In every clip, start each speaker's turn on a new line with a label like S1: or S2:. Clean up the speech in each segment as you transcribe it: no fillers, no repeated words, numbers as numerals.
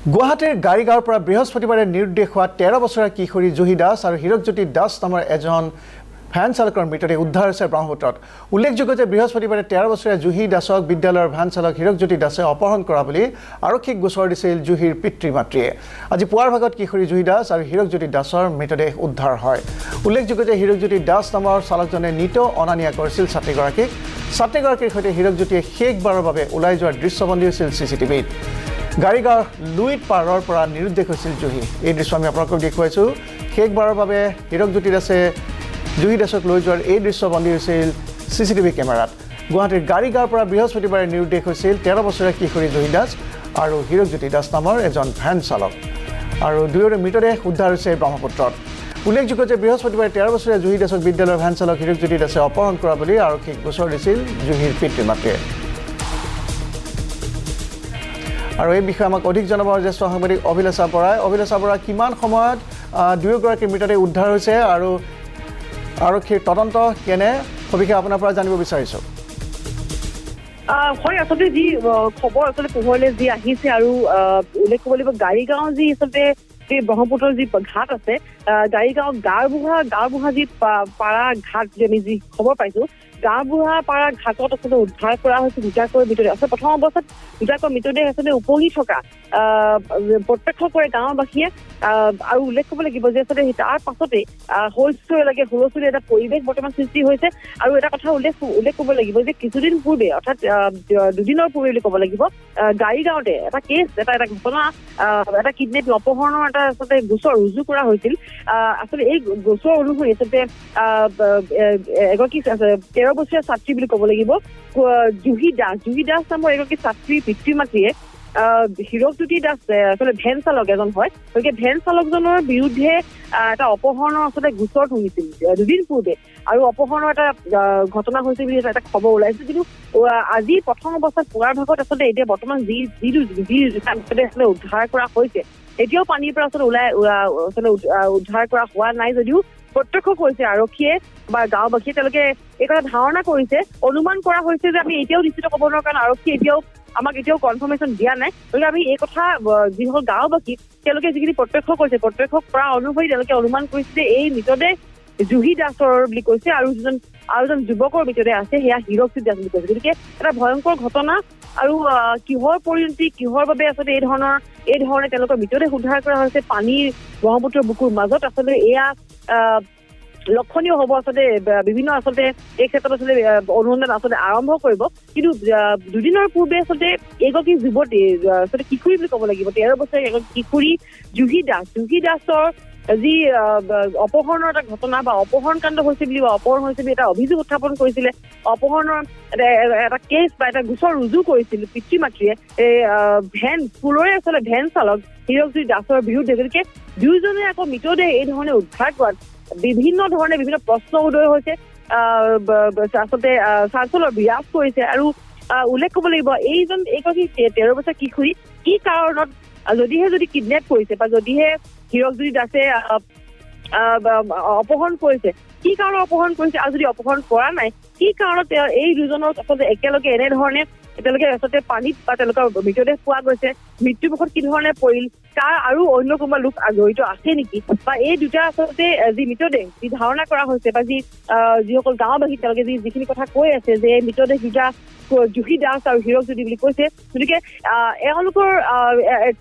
S1: গুৱাহাটীৰ গাড়ীগাঁৱৰ পৰা বৃহস্পতিবাৰে নিৰুদ্দেশ হোৱা 13 বছৰীয়া কিশোৰী জুহি দাস আৰু হীৰকজ্যোতি দাস নামৰ এজন ভ্যান চালকৰ মৃতদেহ উদ্ধাৰ হৈছে ব্ৰহ্মপুত্ৰত। উল্লেখযোগ্য যে বৃহস্পতিবাৰে 13 বছৰীয়া জুহি দাসক বিদ্যালয়ৰ ভ্যান চালক হীৰকজ্যোতি দাসে অপহৰণ কৰা বুলি আৰক্ষীক গোচৰ দিছিল জুহিৰ পিতৃ-মাতৃয়ে। আজি পুৱাৰ ভাগত কিশোৰী জুহি দাস আৰু হীৰকজ্যোতি দাসৰ মৃতদেহ উদ্ধাৰ হয়। উল্লেখযোগ্য যে হীৰকজ্যোতি দাস নামৰ চালকজনে নিত অনা নিয়া কৰিছিল ছাত্ৰীগৰাকীক। ছাত্ৰীগৰাকীৰ সৈতে হীৰকজ্যোতিয়ে শেষবাৰৰ বাবে ওলাই যোৱাৰ দৃশ্যবন্দী হৈছিল চিচিটিভিত। গাড়ীগাঁৱৰ লুইট পাৰৰ পৰা নিৰুদ্দেশ হৈছিল জুহি। এই দৃশ্য আমি আপোনালোকক দেখুৱাইছোঁ। শেষবাৰৰ বাবে হীৰকজ্যোতি দাসে জুহি দাসক লৈ যোৱাৰ এই দৃশ্যবন্দী হৈছিল চিচিটিভি কেমেৰাত। গুৱাহাটীৰ গাড়ীগাঁৱৰ পৰা বৃহস্পতিবাৰে নিৰুদ্দেশ হৈছিল 13 বছৰীয়া কিশোৰী জুহি দাস আৰু হীৰকজ্যোতি দাস নামৰ এজন ভ্যান চালক, আৰু দুয়োৰে মৃতদেহ উদ্ধাৰ হৈছে ব্ৰহ্মপুত্ৰত। উল্লেখযোগ্য যে বৃহস্পতিবাৰে 13 বছৰীয়া জুহি দাসক বিদ্যালয়ৰ ভ্যান চালক হীৰকজ্যোতি দাসে অপহৰণ কৰা বুলি আৰক্ষীক গোচৰ দিছিল জুহিৰ পিতৃ-মাতৃয়ে। আৰু এই বিষয়ে আমাক অধিক জনাব জ্যেষ্ঠ সাংবাদিক অভিলাষা বৰাই। অভিলাষা বৰা, কিমান সময়ত দুয়োগৰাকীৰ মৃতদেহ উদ্ধাৰ হৈছে আৰু আৰক্ষীৰ তদন্ত কেনে, সবিশেষ আপোনাৰ পৰা জানিব বিচাৰিছোঁ।
S2: হয়, আচলতে যি খবৰ আচলতে পোহৰলৈ যি আহিছে আৰু উল্লেখ কৰিব লাগিব গাড়ীগাঁও যি আচলতে এই ব্ৰহ্মপুত্ৰৰ যি ঘাট আছে, গাড়ীগাঁও গাঁওবুঢ়া যি পাৰা ঘাট যে আমি যি খবৰ পাইছোঁ, গাঁওবুঢ়া পাৰা ঘাটত আচলতে উদ্ধাৰ কৰা হৈছে দুটাকৈ মৃতদেহ। আচলতে প্ৰথম অৱস্থাত দুটাকৈ মৃতদেহ আচলতে উপঙি থকা প্ৰত্যক্ষ কৰে গাঁওবাসীয়ে। আৰু উল্লেখ কৰিব লাগিব যে আচলতে তাৰ পাছতে হুলস্থুলীয়া এটা পৰিৱেশ বৰ্তমান সৃষ্টি হৈছে। আৰু এটা কথা উল্লেখ কৰিব লাগিব যে কিছুদিন পূৰ্বে, অৰ্থাৎ দুদিনৰ পূৰ্বে বুলি ক'ব লাগিব, গাড়ীগাঁৱতে এটা কেছ, এটা ঘটনা, এটা কিডনেপিং অপহৰণৰ এটা আচলতে গোচৰ ৰুজু কৰা হৈছিল। আচলতে এই গোচৰ অনুসৰি আচলতে এগৰাকী 13 বছৰীয়া ছাত্ৰী বুলি ক'ব লাগিব জুহি দাস নামৰ এগৰাকী ছাত্ৰীৰ পিতৃ-মাতৃয়ে হীৰকজ্যোতি দাস আচলতে ভেন চালক এজন হয়, গতিকে ভেন চালকজনৰ বিৰুদ্ধে এটা অপহৰণৰ আচলতে গোচৰ তুলিছিল দুদিন পূৰ্বে, আৰু অপহৰণৰ এটা ঘটনা হৈছে বুলি এটা খবৰ ওলাইছিল। কিন্তু আজি প্ৰথম অৱস্থাত পুৱাৰ ভাগত আচলতে এতিয়া বৰ্তমান যি আচলতে উদ্ধাৰ কৰা হৈছে, এতিয়াও পানীৰ পৰা আচলতে উদ্ধাৰ কৰা হোৱা নাই যদিও প্ৰত্যক্ষ কৰিছে আৰক্ষীয়ে বা গাঁওবাসীয়ে। তেওঁলোকে এই কথা ধাৰণা কৰিছে, অনুমান কৰা হৈছে যে আমি এতিয়াও নিশ্চিত ক'ব নোৱাৰো, কাৰণ আৰক্ষীয়ে আমাক কনফাৰ্মেশ্যন দিয়া নাই। গতিকে আমি এই কথা যিসকল গাঁওবাসী তেওঁলোকে যিখিনি প্ৰত্যক্ষ কৰিছে, প্ৰত্যক্ষ কৰা অনুসৰি তেওঁলোকে অনুমান কৰিছে যে এই মৃতদেহ জুহি দাসৰ বুলি কৈছে, আৰু এজন যুৱকৰ মৃতদেহ আছে, সেয়া হীৰকজ্যোতি দাস বুলি কৈছে। গতিকে এটা ভয়ংকৰ ঘটনা, আৰু কিহৰ পৰিণতি, কিহৰ বাবে আচলতে এই ধৰণে তেওঁলোকৰ মৃতদেহ উদ্ধাৰ কৰা হৈছে পানীৰ ব্ৰহ্মপুত্ৰৰ বুকুৰ মাজত, আচলতে এয়া লক্ষণীয় হ'ব। আচলতে বিভিন্ন আচলতে এই ক্ষেত্ৰত আচলতে অনুসন্ধান আচলতে আৰম্ভ কৰিব। কিন্তু দুদিনৰ পূৰ্বে আচলতে এগৰাকী যুৱতী, আচলতে কিশোৰী বুলি ক'ব লাগিব, 13 বছৰীয়া এগৰাকী কিশোৰী জুহি দাসৰ যি অপহৰণৰ এটা ঘটনা বা অপহৰণ কাণ্ড হৈছে বুলি বা অপহৰণ হৈছে বুলি এটা অভিযোগ উত্থাপন কৰিছিলে, অপহৰণৰ এটা কেছ বা এটা গোচৰ ৰুজু কৰিছিল পিতৃ-মাতৃয়ে স্কুলৰে আচলতে ভেন চালক হীৰকজ্যোতি দাসৰ বিৰুদ্ধে। গতিকে দুয়োজনে আকৌ মৃতদেহ এই ধৰণে উদ্ধাৰ কৰাত বিভিন্ন প্ৰশ্ন উদয় হৈছে, আচলতে চাঞ্চল্যৰ বিৰাজ কৰিছে। আৰু উল্লেখ কৰিব লাগিব এইগৰাকী 13 বছৰীয়া কিশোৰী কি কাৰণত, যদি কিডনেপ কৰিছে বা যদিহে হীৰকজ্যোতি দাসে অপহৰণ কৰিছে, কি কাৰণত অপহৰণ কৰিছে, আৰু যদি অপহৰণ কৰা নাই কি কাৰণত এই দুজনক আচলতে একেলগে এনেধৰণে তেওঁলোকে আচলতে পানীত বা তেওঁলোকৰ মৃতদেহ পোৱা গৈছে, মৃত্যুমুখত কি ধৰণে পৰিল, তাৰ আৰু অন্য কোনোবা লোক জড়িত আছে নেকি, বা এই দুটা আচলতে যি মৃতদেহ যি ধাৰণা কৰা হৈছে বা যিসকল গাঁওবাসী তেওঁলোকে যিখিনি কথা কৈ আছে যে মৃতদেহ দুটা জুহি দাস আৰু হীৰকজ্যোতি বুলি কৈছে। গতিকে এওঁলোকৰ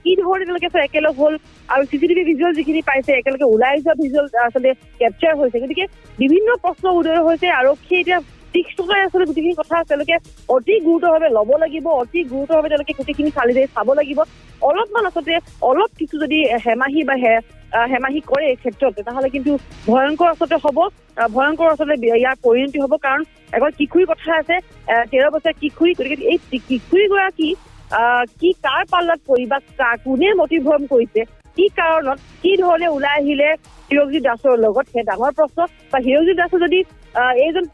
S2: কি ধৰণে তেওঁলোকে একেলগ হ'ল, আৰু চিচিটিভি ভিজুৱেল যিখিনি পাইছে একেলগে ওলাই যোৱা ভিজুৱেল আচলতে কেপচাৰ হৈছে। গতিকে বিভিন্ন প্ৰশ্ন উদয় হৈছে। আৰক্ষীয়ে এতিয়া তীক্ষ্ণতাৰে আচলতে গোটেইখিনি কথা তেওঁলোকে অতি গুৰুত্বভাৱে ল'ব লাগিব, অতি গুৰুত্বভাৱে তেওঁলোকে গোটেইখিনি চাব লাগিব। অলপ কিছু যদি হেমাহি কৰে এই ক্ষেত্ৰত, তেতিয়াহ'লে কিন্তু ভয়ংকৰ আচলতে হ'ব, ভয়ংকৰ আচলতে ইয়াৰ পৰিণতি হ'ব। কাৰণ এগৰাকী কিশোৰীৰ কথা আছে, 13 বছৰীয়া কিশোৰী। গতিকে এই কিশোৰীগৰাকী কাৰ পাল্লাত পৰি বা কোনে মতিভ্ৰম কৰিছে, কি কাৰণত, কি ধৰণে ওলাই আহিলে হীৰকজ্যোতি দাসৰ লগত, সেই ডাঙৰ প্ৰশ্ন। বা হীৰকজ্যোতি দাসে যদি এইজন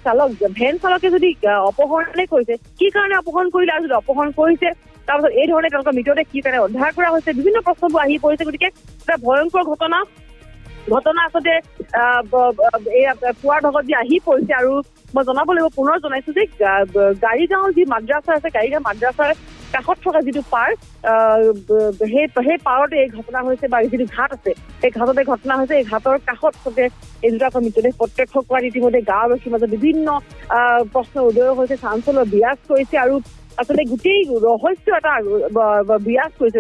S2: চালক ভেন চালকে যদি অপহৰণে কৰিছে, কি কাৰণে অপহৰণ কৰিলে, আৰু যদি অপহৰণ কৰিছে তাৰপিছত এই ধৰণে তেওঁলোকৰ মৃতদেহ কি কাৰণে উদ্ধাৰ কৰা হৈছে, বিভিন্ন প্ৰশ্নবোৰ আহি পৰিছে। গতিকে এটা ভয়ংকৰ ঘটনা আচলতে পুৱাৰ ভাগত যি আহি পৰিছে। আৰু মই জনাব লাগিব, পুনৰ জনাইছো যে গাড়ীগাঁও যি মাদ্ৰাছা আছে, গাড়ীগাঁও মাদ্ৰাছাৰ কাষত থকা যিটো পাৰ সেই পাৰতে এই ঘটনা হৈছে বা যিটো ঘাট আছে এই ঘাটতে ঘটনা হৈছে। এই ঘাটৰ কাষত আচলতে এই দুটাকৈ মৃতদেহ প্ৰত্যক্ষ কৰাত ইতিমধ্যে গাঁওবাসীৰ মাজত বিভিন্ন প্ৰশ্ন উদয় হৈছে, চাঞ্চল্য বিৰাজ কৰিছে আৰু আচলতে গোটেই ৰহস্য এটা বিৰাজ কৰিছে।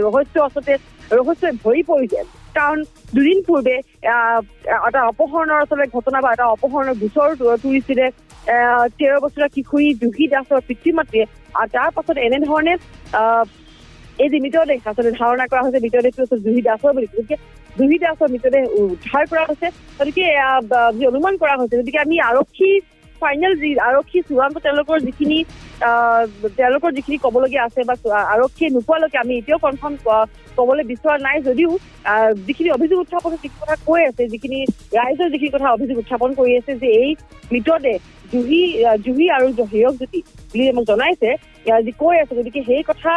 S2: ৰহস্যই ভৰি পৰিছে, কাৰণ দুদিন পূৰ্বে এটা অপহৰণৰ আচলতে ঘটনা বা এটা অপহৰণৰ গোচৰ তুলিছিলে 13 বছৰীয়া কিশোৰী জুহি দাসৰ পিতৃ মাতৃয়ে। আৰু তাৰ পাছত এনেধৰণে এই যে মৃতদেহ আচলতে ধাৰণা কৰা হৈছে মৃতদেহটো আচলতে জুহি দাসৰ বুলি। গতিকে জুহি দাসৰ মৃতদেহ উদ্ধাৰ কৰা হৈছে। গতিকে যি অনুমান কৰা হৈছে, গতিকে আমি আৰক্ষী চূড়ান্ত তেওঁলোকৰ যিখিনি ক'বলগীয়া আছে বা আৰক্ষীয়ে নোপোৱালৈকে আমি এতিয়াও কনফাৰ্ম ক'বলৈ বিচৰা নাই, যদিও যিখিনি অভিযোগ উত্থাপন যিখিনি কথা কৈ আছে, যিখিনি ৰাইজৰ যিখিনি কথা অভিযোগ উত্থাপন কৰি আছে যে এই মৃতদেহ জুহি আৰু হীৰকজ্যোতি বুলি আমাক জনাইছে, যি কৈ আছে। গতিকে সেই কথা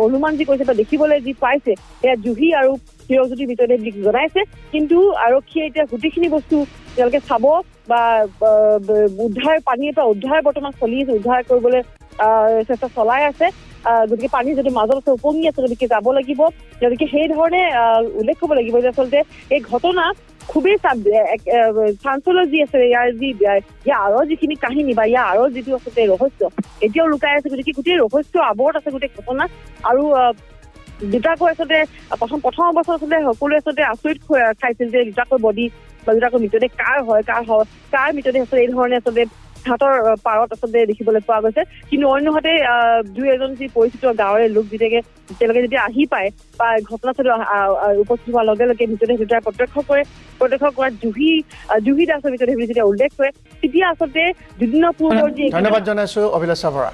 S2: অনুমান যি কৰিছে বা দেখিবলৈ যি পাইছে সেয়া জুহি আৰু হীৰকজ্যোতিৰ মৃতদেহ বুলি জনাইছে। কিন্তু আৰক্ষীয়ে এতিয়া গোটেইখিনি বস্তু তেওঁলোকে চাব বা পানীৰ পৰা উদ্ধাৰ বৰ্তমান চলি আছে, উদ্ধাৰ কৰিবলৈ চেষ্টা চলাই আছে। গতিকে পানী যদি মাজত আছে উপঙি আছে, গতিকে যাব লাগিব। গতিকে সেই ধৰণে উল্লেখ কৰিব লাগিব যে আচলতে এই ঘটনা খুবেই চাঞ্চল্য যি আছে, ইয়াৰ আঁৰৰ যিখিনি কাহিনী বা ইয়াৰ আঁৰৰ যিটো আচলতে ৰহস্য এতিয়াও লুকাই আছে। গতিকে গোটেই ৰহস্য আৱৰত আছে গোটেই ঘটনা। আৰু দুটাকৈ আচলতে প্ৰথম অৱস্থাত আচলতে সকলোৱে আচলতে আচৰিত খাইছিল যে দুটাকৈ বডি বা দুটাকৈ মৃতদেহ কাৰ মৃতদেহ আচলতে এই ধৰণে আচলতে ঘাটৰ পাৰত আচলতে দেখিবলৈ পোৱা গৈছে। কিন্তু অন্যহাতে দুই এজন যি পৰিচিত গাঁৱৰে লোক তেওঁলোকে যেতিয়া আহি পায় বা ঘটনাস্থলী উপস্থিত হোৱাৰ লগে লগে মৃতদেহ দুটাই প্ৰত্যক্ষ কৰাত জুহি দাসৰ মৃতদেহ বুলি যেতিয়া উল্লেখ কৰে, তেতিয়া আচলতে দুদিনৰ পূৰ্বৰ যি
S1: ধন্যবাদ জনাইছো অভিলাষা বৰা।